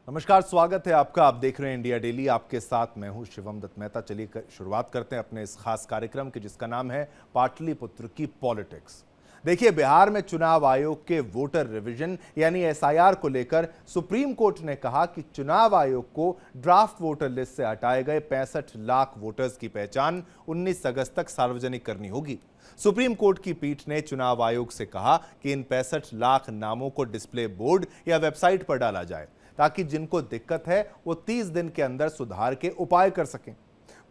नमस्कार, स्वागत है आपका। आप देख रहे हैं इंडिया डेली। आपके साथ मैं हूं शिवम दत्त मेहता। चलिए शुरुआत करते हैं अपने इस खास कार्यक्रम की, जिसका नाम है पाटलिपुत्र की पॉलिटिक्स। देखिए, बिहार में चुनाव आयोग के वोटर रिवीजन यानी एसआईआर को लेकर सुप्रीम कोर्ट ने कहा कि चुनाव आयोग को ड्राफ्ट वोटर लिस्ट से हटाए गए 65 लाख वोटर्स की पहचान 19 अगस्त तक सार्वजनिक करनी होगी। सुप्रीम कोर्ट की पीठ ने चुनाव आयोग से कहा कि इन 65 लाख नामों को डिस्प्ले बोर्ड या वेबसाइट पर डाला जाए, ताकि जिनको दिक्कत है वो 30 दिन के अंदर सुधार के उपाय कर सकें।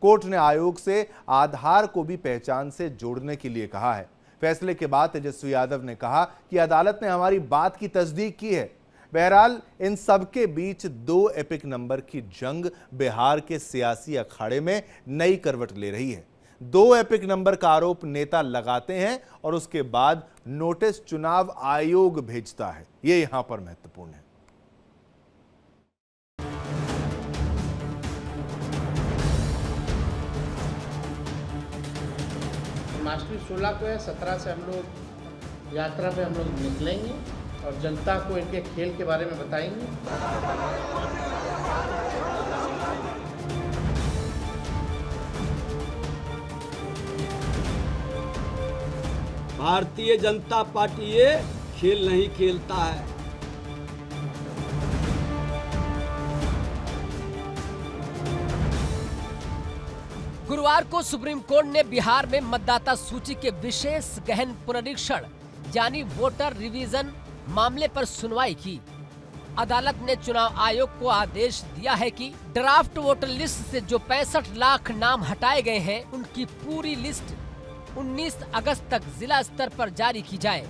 कोर्ट ने आयोग से आधार को भी पहचान से जोड़ने के लिए कहा है। फैसले के बाद तेजस्वी यादव ने कहा कि अदालत ने हमारी बात की तस्दीक की है। बहरहाल, इन सब के बीच 2 एपिक नंबर की जंग बिहार के सियासी अखाड़े में नई करवट ले रही है। 2 एपिक नंबर का आरोप नेता लगाते हैं और उसके बाद नोटिस चुनाव आयोग भेजता है। यह यहां पर महत्वपूर्ण है। मास्टरी 16 को है, 17 से हम लोग यात्रा पे हम लोग निकलेंगे और जनता को इनके खेल के बारे में बताएंगे। भारतीय जनता पार्टी ये खेल नहीं खेलता है। गुरुवार को सुप्रीम कोर्ट ने बिहार में मतदाता सूची के विशेष गहन पुनरीक्षण यानी वोटर रिवीजन मामले पर सुनवाई की। अदालत ने चुनाव आयोग को आदेश दिया है कि ड्राफ्ट वोटर लिस्ट से जो 65 लाख नाम हटाए गए हैं, उनकी पूरी लिस्ट 19 अगस्त तक जिला स्तर पर जारी की जाए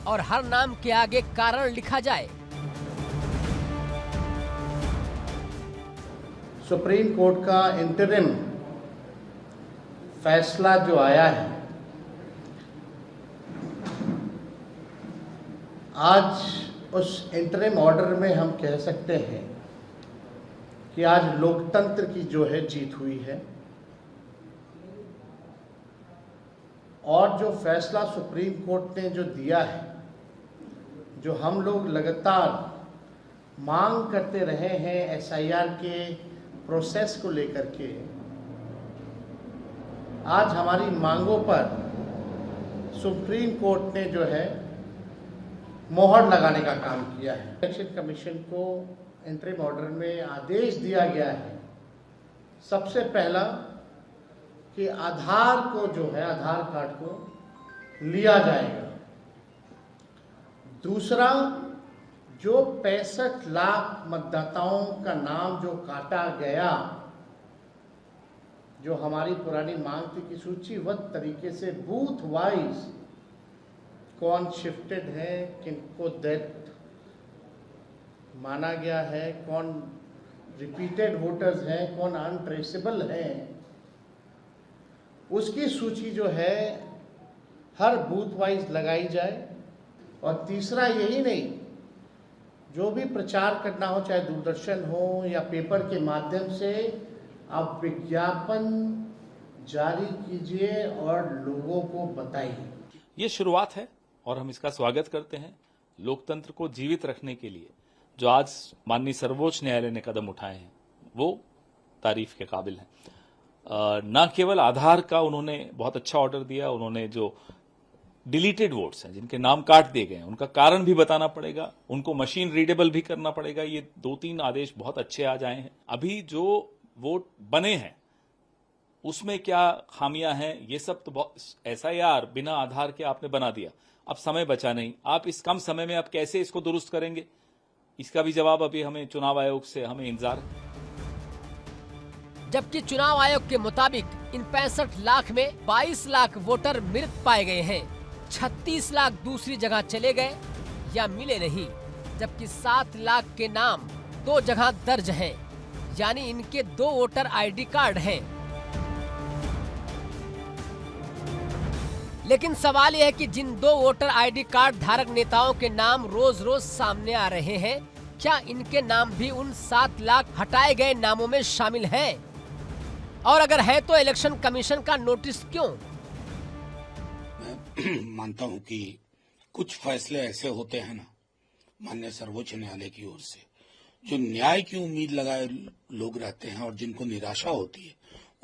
और हर नाम के आगे कारण लिखा जाए। सुप्रीम कोर्ट का इंटरिम फैसला जो आया है, आज उस इंटरिम ऑर्डर में हम कह सकते हैं कि आज लोकतंत्र की जो है जीत हुई है। और जो फैसला सुप्रीम कोर्ट ने जो दिया है, जो हम लोग लगातार मांग करते रहे हैं एसआईआर के प्रोसेस को लेकर के, आज हमारी मांगों पर सुप्रीम कोर्ट ने जो है मोहर लगाने का काम किया है। इलेक्शन कमीशन को इंटरिम ऑर्डर में आदेश दिया गया है, सबसे पहला कि आधार को जो है, आधार कार्ड को लिया जाएगा। दूसरा, जो 65 लाख मतदाताओं का नाम जो काटा गया, जो हमारी पुरानी मांग थी कि सूचीबद्ध तरीके से बूथ वाइज कौन शिफ्टेड है, किनको डेथ माना गया है, कौन रिपीटेड वोटर्स हैं, कौन अनट्रेसेबल हैं, उसकी सूची जो है हर बूथ वाइज लगाई जाए। और तीसरा, यही नहीं, जो भी प्रचार करना हो, चाहे दूरदर्शन हो या पेपर के माध्यम से, आप विज्ञापन जारी कीजिए और लोगों को बताइए। ये शुरुआत है और हम इसका स्वागत करते हैं। लोकतंत्र को जीवित रखने के लिए जो आज माननीय सर्वोच्च न्यायालय ने कदम उठाए हैं, वो तारीफ के काबिल हैं। न केवल आधार का उन्होंने बहुत अच्छा ऑर्डर दिया, उन्होंने जो डिलीटेड वोट्स हैं, जिनके नाम काट दिए गए हैं, उनका कारण भी बताना पड़ेगा, उनको मशीन रीडेबल भी करना पड़ेगा। ये 2-3 आदेश बहुत अच्छे आज आए हैं। अभी जो वोट बने हैं उसमें क्या खामियां हैं, ये सब तो एसआईआर बिना आधार के आपने बना दिया। अब समय बचा नहीं, आप इस कम समय में आप कैसे इसको दुरुस्त करेंगे, इसका भी जवाब अभी हमें चुनाव आयोग से हमें इंतजार है। जबकि चुनाव आयोग के मुताबिक इन 65 लाख में 22 लाख वोटर मृत पाए गए हैं, 36 लाख दूसरी जगह चले गए या मिले नहीं, जबकि 7 लाख के नाम 2 जगह दर्ज हैं, यानी इनके 2 वोटर आईडी कार्ड हैं। लेकिन सवाल यह है कि जिन 2 वोटर आईडी कार्ड धारक नेताओं के नाम रोज रोज सामने आ रहे हैं, क्या इनके नाम भी उन 7 लाख हटाए गए नामों में शामिल हैं? और अगर है तो इलेक्शन कमीशन का नोटिस क्यों? मैं मानता हूं कि कुछ फैसले ऐसे होते हैं ना, माननीय सर्वोच्च न्यायालय की ओर से, जो न्याय की उम्मीद लगाए लोग रहते हैं और जिनको निराशा होती है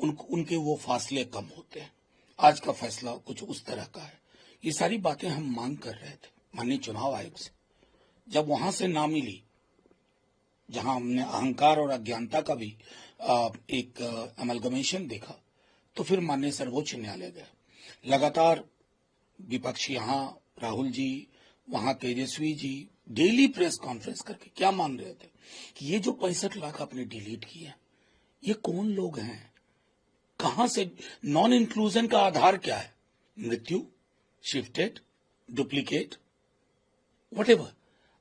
उनके वो फासले कम होते हैं। आज का फैसला कुछ उस तरह का है। ये सारी बातें हम मांग कर रहे थे माननीय चुनाव आयोग से। जब वहां से ना मिली, जहां हमने अहंकार और अज्ञानता का भी एक अमलगमेशन देखा, तो फिर माननीय सर्वोच्च न्यायालय गए। लगातार विपक्ष यहाँ राहुल जी, वहां Tejashwi ji daily press conference करके क्या मान रहे थे कि ये जो 65 लाख आपने डिलीट किए, ये कौन लोग हैं, कहां से, नॉन इंक्लूजन का आधार क्या है, मृत्यु, शिफ्टेड, डुप्लीकेट, व्हाटएवर।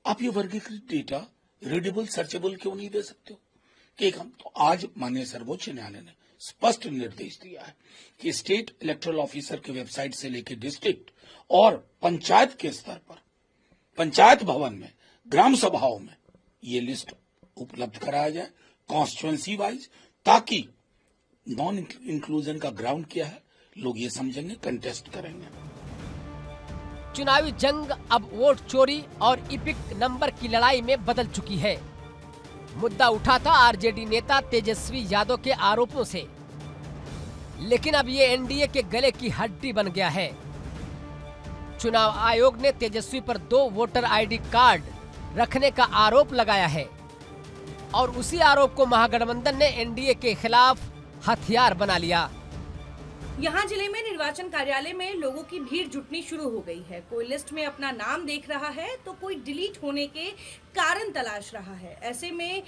आप ये वर्गीकृत डेटा रीडेबल, सर्चेबल क्यों नहीं दे सकते हो? कि तो आज माननीय सर्वोच्च न्यायालय ने स्पष्ट निर्देश दिया है कि स्टेट इलेक्टोरल ऑफिसर की वेबसाइट से लेकर डिस्ट्रिक्ट और पंचायत के स्तर पर, पंचायत भवन में, ग्राम सभाओं में ये लिस्ट उपलब्ध कराया जाए कॉन्स्टिट्यूएंसी वाइज, ताकि नॉन इंक्लूजन का ग्राउंड क्या है लोग ये समझेंगे, कंटेस्ट करेंगे। चुनावी जंग अब वोट चोरी और इपिक नंबर की लड़ाई में बदल चुकी है। मुद्दा उठा था आरजेडी नेता तेजस्वी यादव के आरोपों से, लेकिन अब ये एनडीए के गले की हड्डी बन गया है। चुनाव आयोग ने तेजस्वी पर 2 वोटर आईडी कार्ड रखने का आरोप लगाया है और उसी आरोप को महागठबंधन ने एनडीए के खिलाफ हथियार बना लिया। यहाँ जिले में निर्वाचन कार्यालय में लोगों की भीड़ जुटनी शुरू हो गई है। कोई लिस्ट में अपना नाम देख रहा है तो कोई डिलीट होने के कारण तलाश रहा है। ऐसे में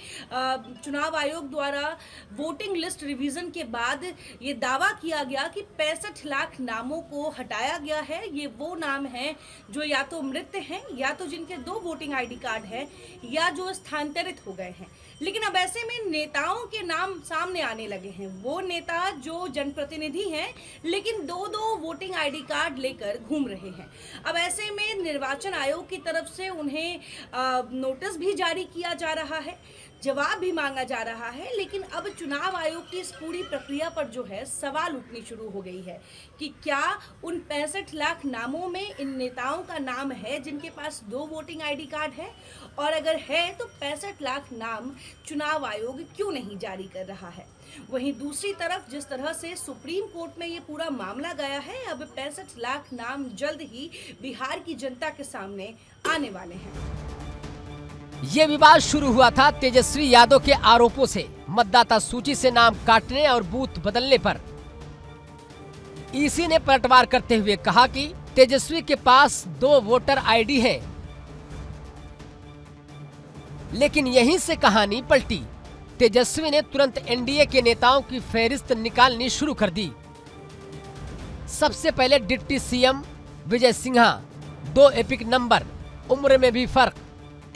चुनाव आयोग द्वारा वोटिंग लिस्ट रिवीजन के बाद ये दावा किया गया कि 65 लाख नामों को हटाया गया है। ये वो नाम हैं जो या तो मृत हैं, या तो जिनके 2 वोटिंग आईडी कार्ड हैं, या जो स्थानांतरित हो गए हैं। लेकिन अब ऐसे में नेताओं के नाम सामने आने लगे हैं। वो नेता जो जनप्रतिनिधि हैं लेकिन 2 वोटिंग आईडी कार्ड लेकर घूम रहे हैं। अब ऐसे में निर्वाचन आयोग की तरफ से उन्हें नोटिस भी जारी किया जा रहा है, जवाब भी मांगा जा रहा है। लेकिन अब चुनाव आयोग की इस पूरी प्रक्रिया पर जो है सवाल उठनी शुरू हो गई है कि क्या उन 65 लाख नामों में इन नेताओं का नाम है जिनके पास 2 वोटिंग आईडी कार्ड है, और अगर है तो 65 लाख नाम चुनाव आयोग क्यों नहीं जारी कर रहा है। वहीं दूसरी तरफ जिस तरह से सुप्रीम कोर्ट में ये पूरा मामला गया है, अब 65 लाख नाम जल्द ही बिहार की जनता के सामने आने वाले हैं। ये विवाद शुरू हुआ था तेजस्वी यादव के आरोपों से, मतदाता सूची से नाम काटने और बूथ बदलने पर। ईसी ने पलटवार करते हुए कहा कि तेजस्वी के पास 2 वोटर आईडी हैं, लेकिन यहीं से कहानी पलटी। तेजस्वी ने तुरंत एनडीए के नेताओं की फहरिस्त निकालनी शुरू कर दी। सबसे पहले deputy CM Vijay Sinha, 2 epic number, उम्र में भी फर्क,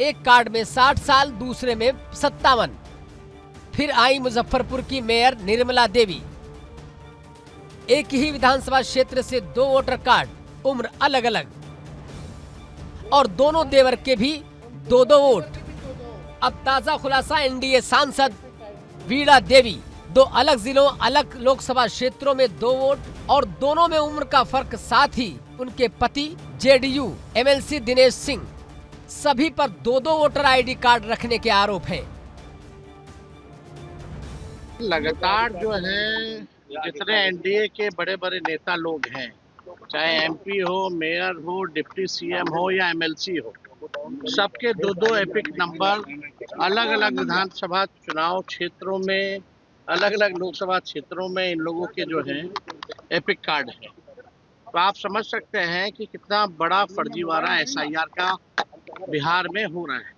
एक कार्ड में 60 साल, दूसरे में 57। फिर आई मुजफ्फरपुर की मेयर निर्मला देवी, एक ही विधानसभा क्षेत्र से 2 वोटर कार्ड, उम्र अलग अलग, और दोनों देवर के भी 2 वोट। अब ताजा खुलासा, एनडीए सांसद वीणा देवी, 2 अलग जिलों, अलग लोकसभा क्षेत्रों में 2 वोट, और दोनों में उम्र का फर्क। साथ ही उनके पति जेडीयू एमएलसी दिनेश सिंह, सभी पर 2 वोटर आईडी कार्ड रखने के आरोप हैं। लगातार जो है जितने एनडीए के बड़े बड़े नेता लोग हैं, चाहे एमपी हो, मेयर हो, डिप्टी सीएम हो या एमएलसी हो, सबके 2 एपिक नंबर अलग अलग विधानसभा चुनाव क्षेत्रों में, अलग अलग लोकसभा क्षेत्रों में इन लोगों के जो हैं एपिक कार्ड हैं। तो आप समझ सकते हैं कि कितना बड़ा फर्जीवाड़ा एसआईआर का बिहार में हो रहा है।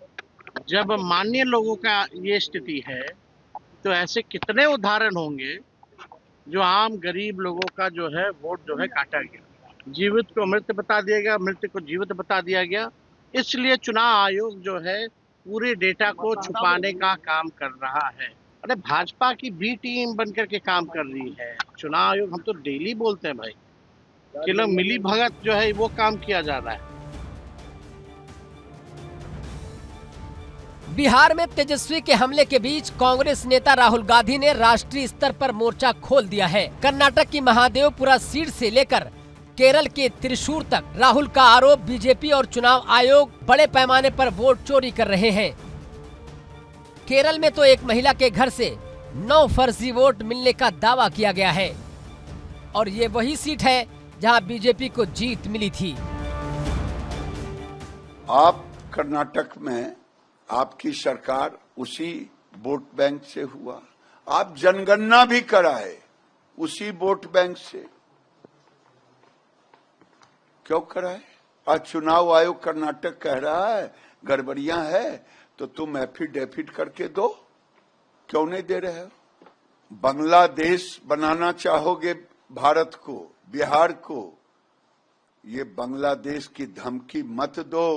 जब माननीय लोगों का ये स्थिति है तो ऐसे कितने उदाहरण होंगे जो आम गरीब लोगों का जो है वोट जो है काटा गया, जीवित को मृत बता दिया गया, मृत को जीवित बता दिया गया। इसलिए चुनाव आयोग जो है पूरे डेटा को छुपाने का काम कर रहा है। अरे भाजपा की बी टीम बनकर के काम कर रही है चुनाव आयोग। हम तो डेली बोलते हैं भाई कि लोग मिली भगत जो है वो काम किया जा रहा है। बिहार में तेजस्वी के हमले के बीच कांग्रेस नेता राहुल गांधी ने राष्ट्रीय स्तर पर मोर्चा खोल दिया है। कर्नाटक की महादेवपुरा सीट से लेकर केरल के त्रिशूर तक राहुल का आरोप, बीजेपी और चुनाव आयोग बड़े पैमाने पर वोट चोरी कर रहे हैं। केरल में तो एक महिला के घर से 9 फर्जी वोट मिलने का दावा किया गया है और ये वही सीट है जहां बीजेपी को जीत मिली थी। आप कर्नाटक में आपकी सरकार उसी वोट बैंक से हुआ, आप जनगणना भी कराए उसी वोट बैंक से, क्यों कराए? आज चुनाव आयोग कर्नाटक कह रहा है गड़बड़ियां है तो तुम एफिडेविट करके दो, क्यों नहीं दे रहे हो? बांग्लादेश बनाना चाहोगे भारत को, बिहार को, ये बांग्लादेश की धमकी मत दो।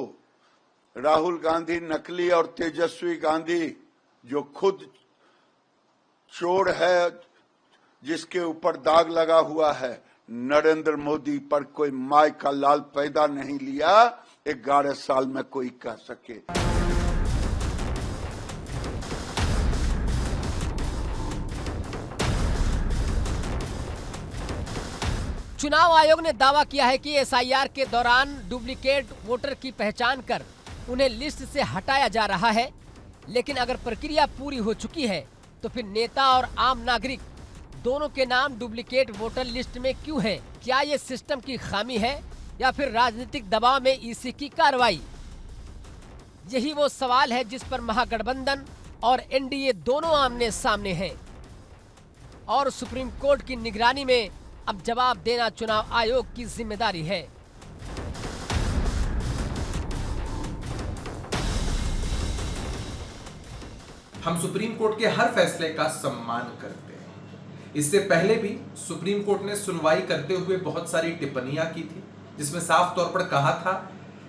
राहुल गांधी नकली और तेजस्वी गांधी जो खुद चोर है, जिसके ऊपर दाग लगा हुआ है, नरेंद्र मोदी पर कोई माय का लाल पैदा नहीं लिया 11 साल में कोई कह सके। चुनाव आयोग ने दावा किया है कि एसआईआर के दौरान डुप्लीकेट वोटर की पहचान कर उन्हें लिस्ट से हटाया जा रहा है, लेकिन अगर प्रक्रिया पूरी हो चुकी है तो फिर नेता और आम नागरिक दोनों के नाम डुप्लीकेट वोटर लिस्ट में क्यों हैं? क्या ये सिस्टम की खामी है या फिर राजनीतिक दबाव में ईसी की कार्रवाई? यही वो सवाल है जिस पर महागठबंधन और एनडीए दोनों आमने सामने हैं और सुप्रीम कोर्ट की निगरानी में अब जवाब देना चुनाव आयोग की जिम्मेदारी है। हम सुप्रीम कोर्ट के हर फैसले का सम्मान करते हैं। इससे पहले भी सुप्रीम कोर्ट ने सुनवाई करते हुए बहुत सारी टिप्पणियां की थी, जिसमें साफ तौर पर कहा था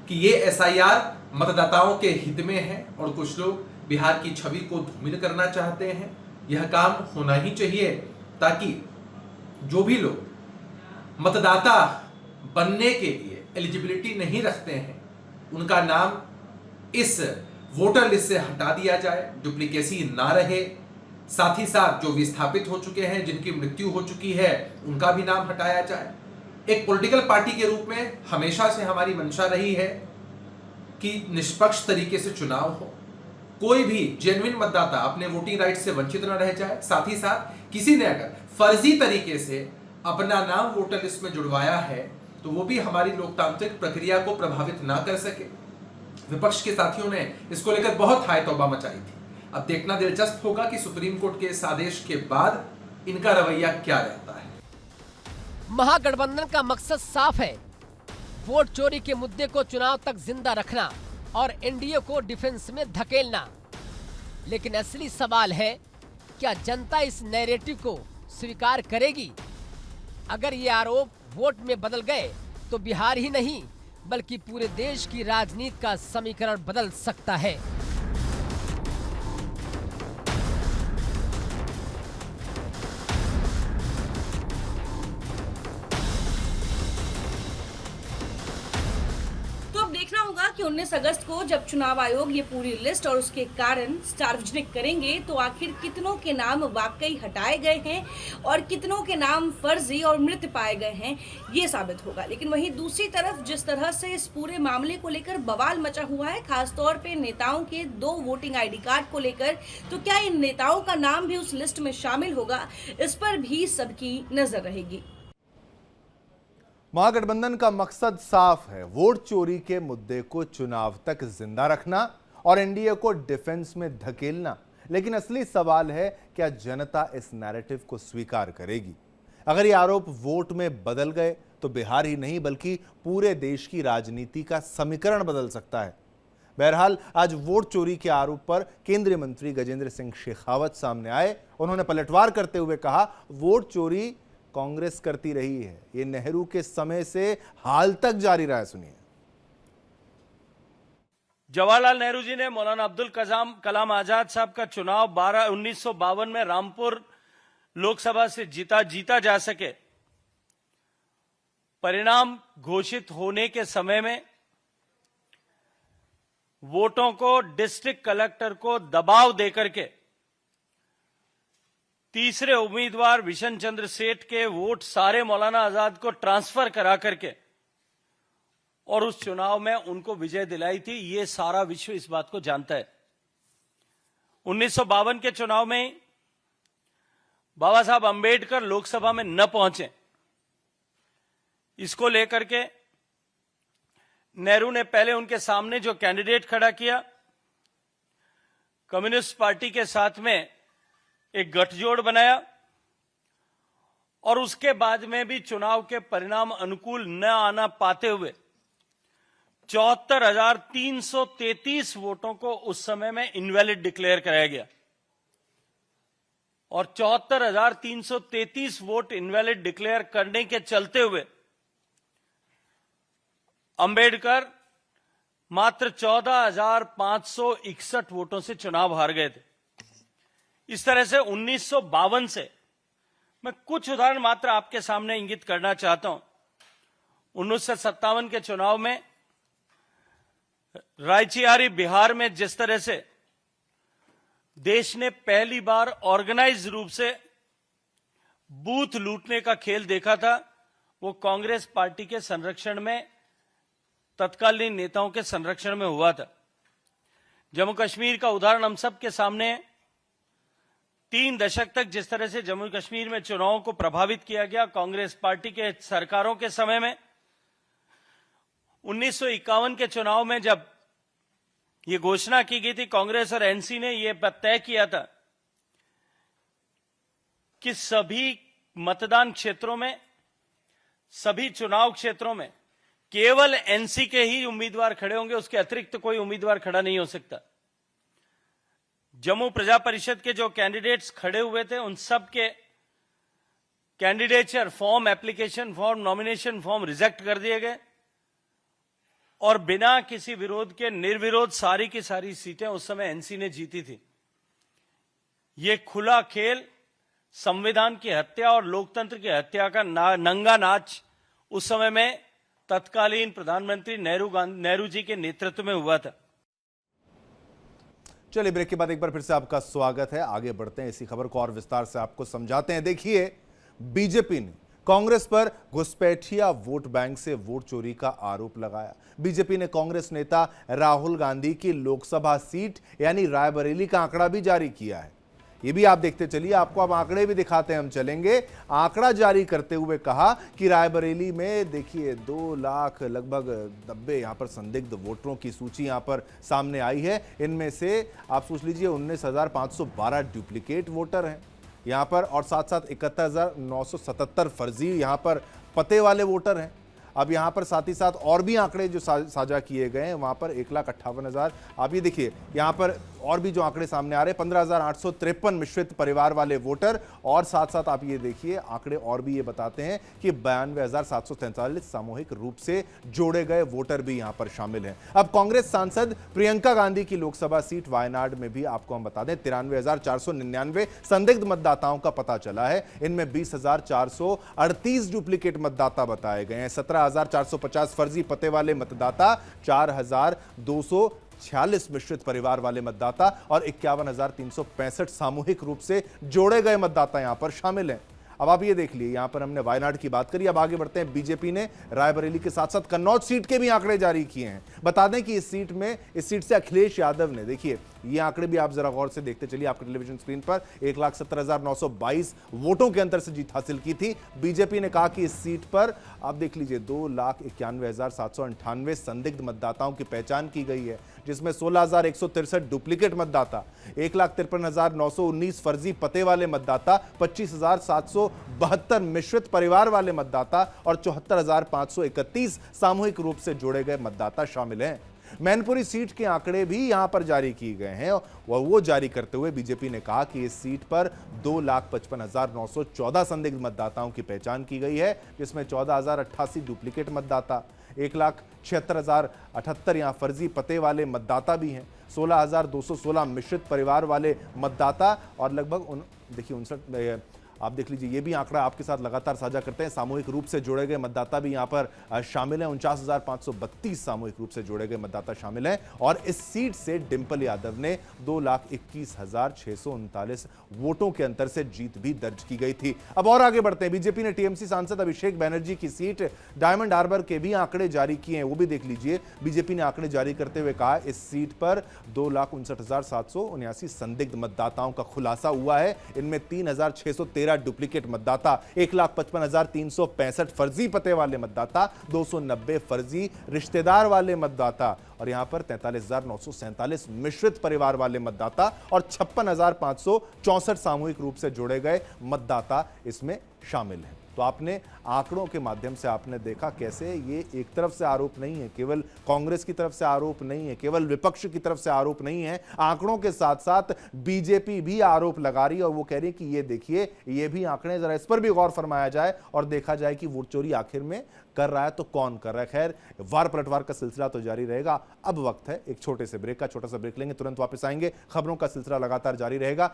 कि ये एसआईआर मतदाताओं के हित में है और कुछ लोग बिहार की छवि को धूमिल करना चाहते हैं। यह काम होना ही चाहिए ताकि जो भी लोग मतदाता बनने के लिए एलिजिबिलिटी नहीं रखते हैं उनका नाम इस वोटर लिस्ट से हटा दिया जाए, डुप्लीकेसी ना रहे। साथ ही साथ जो विस्थापित हो चुके हैं, जिनकी मृत्यु हो चुकी है, उनका भी नाम हटाया जाए। एक पॉलिटिकल पार्टी के रूप में हमेशा से हमारी मंशा रही है कि निष्पक्ष तरीके से चुनाव हो, कोई भी जेन्युइन मतदाता अपने वोटिंग राइट से वंचित न रह जाए। साथ ही साथ किसी ने अगर फर्जी तरीके से अपना नाम वोटर लिस्ट में जुड़वाया है तो वो भी हमारी लोकतांत्रिक प्रक्रिया को प्रभावित ना कर सके। विपक्ष के साथियों ने इसको लेकर बहुत हाय तौबा मचाई थी। अब देखना दिलचस्प होगा कि सुप्रीम कोर्ट के इस आदेश के बाद इनका रवैया क्या रहता है। महागठबंधन का मकसद साफ है, वोट चोरी के मुद्दे को चुनाव तक जिंदा रखना और एनडीए को डिफेंस में धकेलना। लेकिन असली सवाल है, क्या जनता इस नैरेटिव को स्वीकार करेगी? अगर ये आरोप वोट में बदल गए तो बिहार ही नहीं बल्कि पूरे देश की राजनीति का समीकरण बदल सकता है। देखना होगा कि 19 अगस्त को जब चुनाव आयोग ये पूरी लिस्ट और उसके कारण सार्वजनिक करेंगे तो आखिर कितनों के नाम वाकई हटाए गए हैं और कितनों के नाम फर्जी और मृत पाए गए हैं, ये साबित होगा। लेकिन वहीं दूसरी तरफ जिस तरह से इस पूरे मामले को लेकर बवाल मचा हुआ है, खासतौर पे नेताओं के 2 वोटिंग आईडी कार्ड को लेकर, तो क्या इन नेताओं का नाम भी उस लिस्ट में शामिल होगा, इस पर भी सबकी नजर रहेगी। महागठबंधन का मकसद साफ है, वोट चोरी के मुद्दे को चुनाव तक जिंदा रखना और एनडीए को डिफेंस में धकेलना। लेकिन असली सवाल है, क्या जनता इस नैरेटिव को स्वीकार करेगी? अगर ये आरोप वोट में बदल गए तो बिहार ही नहीं बल्कि पूरे देश की राजनीति का समीकरण बदल सकता है। बहरहाल आज वोट चोरी के आरोप पर केंद्रीय मंत्री गजेंद्र सिंह शेखावत सामने आए। उन्होंने पलटवार करते हुए कहा, वोट चोरी कांग्रेस करती रही है, ये नेहरू के समय से हाल तक जारी रहा है। सुनिए। जवाहरलाल नेहरू जी ने मौलाना अब्दुल कलाम आजाद साहब का चुनाव 1952 में रामपुर लोकसभा से जीता जा सके, परिणाम घोषित होने के समय में वोटों को डिस्ट्रिक्ट कलेक्टर को दबाव देकर के तीसरे उम्मीदवार विशन चंद्र सेठ के वोट सारे मौलाना आजाद को ट्रांसफर करा करके और उस चुनाव में उनको विजय दिलाई थी। ये सारा विश्व इस बात को जानता है। 1952 के चुनाव में बाबा साहब अंबेडकर लोकसभा में न पहुंचे, इसको लेकर के नेहरू ने पहले उनके सामने जो कैंडिडेट खड़ा किया, कम्युनिस्ट पार्टी के साथ में एक गठजोड़ बनाया और उसके बाद में भी चुनाव के परिणाम अनुकूल न आना पाते हुए 74,333 वोटों को उस समय में इनवैलिड डिक्लेयर कराया गया और 74,333 वोट इनवैलिड डिक्लेयर करने के चलते हुए अंबेडकर मात्र 14,561 वोटों से चुनाव हार गए थे। इस तरह से 1952 से मैं कुछ उदाहरण मात्र आपके सामने इंगित करना चाहता हूं। 1957 के चुनाव में रायचियारी बिहार में जिस तरह से देश ने पहली बार ऑर्गेनाइज रूप से बूथ लूटने का खेल देखा था, वो कांग्रेस पार्टी के संरक्षण में, तत्कालीन नेताओं के संरक्षण में हुआ था। जम्मू कश्मीर का उदाहरण हम सब के सामने है। 3 दशक तक जिस तरह से जम्मू कश्मीर में चुनावों को प्रभावित किया गया कांग्रेस पार्टी के सरकारों के समय में, 1951 के चुनाव में जब ये घोषणा की गई थी, कांग्रेस और एनसी ने यह तय किया था कि सभी मतदान क्षेत्रों में, सभी चुनाव क्षेत्रों में केवल एनसी के ही उम्मीदवार खड़े होंगे, उसके अतिरिक्त कोई उम्मीदवार खड़ा नहीं हो सकता। जम्मू प्रजा परिषद के जो कैंडिडेट्स खड़े हुए थे उन सब के candidature form, application form, nomination form reject कर दिए गए और बिना किसी विरोध के निर्विरोध सारी की सारी सीटें उस समय एनसी ने जीती थी। यह खुला खेल, संविधान की हत्या और लोकतंत्र की हत्या का नंगा नाच उस समय में तत्कालीन प्रधानमंत्री नेहरू जी के नेतृत्व में हुआ था। चलिए, ब्रेक के बाद एक बार फिर से आपका स्वागत है। आगे बढ़ते हैं, इसी खबर को और विस्तार से आपको समझाते हैं। देखिए, बीजेपी ने कांग्रेस पर घुसपैठिया वोट बैंक से वोट चोरी का आरोप लगाया। बीजेपी ने कांग्रेस नेता राहुल गांधी की लोकसभा सीट यानी रायबरेली का आंकड़ा भी जारी किया है। ये भी आप देखते चलिए, आपको अब आंकड़े भी दिखाते हैं, हम चलेंगे। आंकड़ा जारी करते हुए कहा कि रायबरेली में देखिए 2 लाख लगभग 90 यहां पर संदिग्ध वोटरों की सूची यहां पर सामने आई है। इनमें से आप सोच लीजिए 19,512 डुप्लीकेट वोटर हैं यहां पर और साथ साथ 71,977 फर्जी यहां पर पते वाले वोटर हैं। अब यहां पर साथ ही साथ और भी आंकड़े जो साझा किए गए हैं, वहां पर 1,58,000, आप ये देखिए यहां पर और भी जो आंकड़े सामने आ रहे हैं, 15,853 मिश्रित परिवार वाले वोटर और साथ साथ आप ये देखिए आंकड़े और भी ये बताते हैं कि 92,743 सामूहिक रूप से जोड़े गए वोटर भी यहां पर शामिल हैं। अब कांग्रेस सांसद प्रियंका गांधी की लोकसभा सीट वायनाड में भी आपको हम बता दें 93,499 संदिग्ध मतदाताओं का पता चला है। इनमें 20,438 डुप्लीकेट मतदाता बताए गए हैं, 17,450 फर्जी पते वाले मतदाता, 4,246 मिश्रित परिवार वाले मतदाता और 51,365 सामूहिक रूप से जोड़े गए मतदाता यहां पर शामिल हैं। अब आप ये देख लिए, यहां पर हमने वायनाड की बात करी, अब आगे बढ़ते हैं। बीजेपी ने रायबरेली के साथ साथ कन्नौज सीट के भी आंकड़े जारी किए हैं। बता दें कि इस सीट से अखिलेश यादव ने, देखिए ये आंकड़े भी आप जरा गौर से देखते चलिए आपके टेलीविजन स्क्रीन पर, 1,70,922 वोटों के अंतर से जीत हासिल की थी। बीजेपी ने कहा कि इस सीट पर आप देख लीजिए 2,91,798 संदिग्ध मतदाताओं की पहचान की गई है, जिसमें 16,163 डुप्लीकेट मतदाता, 1,53,919 फर्जी पते वाले मतदाता, 25,772 मिश्रित परिवार वाले मतदाता और 74,531 सामूहिक रूप से जोड़े गए मतदाता शामिल हैं। मैनपुरी सीट के आंकड़े भी यहां पर जारी किए गए हैं और वो जारी करते हुए बीजेपी ने कहा कि इस सीट पर 2,55,914 संदिग्ध मतदाताओं की पहचान की गई है, जिसमें 14,088 डुप्लीकेट मतदाता, 1,76,078 यहां फर्जी पते वाले मतदाता भी हैं, 16,216 मिश्रित परिवार वाले मतदाता और लगभग देखिए आप देख लीजिए, ये भी आंकड़ा आपके साथ लगातार साझा करते हैं। सामूहिक रूप से जोड़े गए मतदाता भी यहां पर शामिल हैं। 49,532 सामूहिक रूप से जोड़े गए मतदाता शामिल हैं और इस सीट से डिंपल यादव ने 2,21,639 वोटों के अंतर से जीत भी दर्ज की गई थी। अब और आगे बढ़ते हैं। बीजेपी ने टीएमसी सांसद अभिषेक बैनर्जी की सीट डायमंड हार्बर के भी आंकड़े जारी किए हैं, वो भी देख लीजिए। बीजेपी ने आंकड़े जारी करते हुए कहा इस सीट पर 2,59,779 संदिग्ध मतदाताओं का खुलासा हुआ है। इनमें 3,613 डुप्लीकेट मतदाता, 1,55,365 फर्जी पते वाले मतदाता, 290 फर्जी रिश्तेदार वाले मतदाता और यहां पर 43,947 मिश्रित परिवार वाले मतदाता और 56,564 सामूहिक रूप से जोड़े गए मतदाता इसमें शामिल हैं। तो आपने आंकड़ों के माध्यम से आपने देखा कैसे ये एक तरफ से आरोप नहीं है, केवल कांग्रेस की तरफ से आरोप नहीं है, केवल विपक्ष की तरफ से आरोप नहीं है। आंकड़ों के साथ साथ बीजेपी भी आरोप लगा रही है और वो कह रही है कि ये देखिए, ये भी आंकड़े, जरा इस पर भी गौर फरमाया जाए और देखा जाए कि वोट चोरी आखिर में कर रहा है तो कौन कर रहा है। खैर, वार पलटवार का सिलसिला तो जारी रहेगा। अब वक्त है एक छोटे से ब्रेक का। छोटा सा ब्रेक लेंगे, तुरंत वापस आएंगे। खबरों का सिलसिला लगातार जारी रहेगा।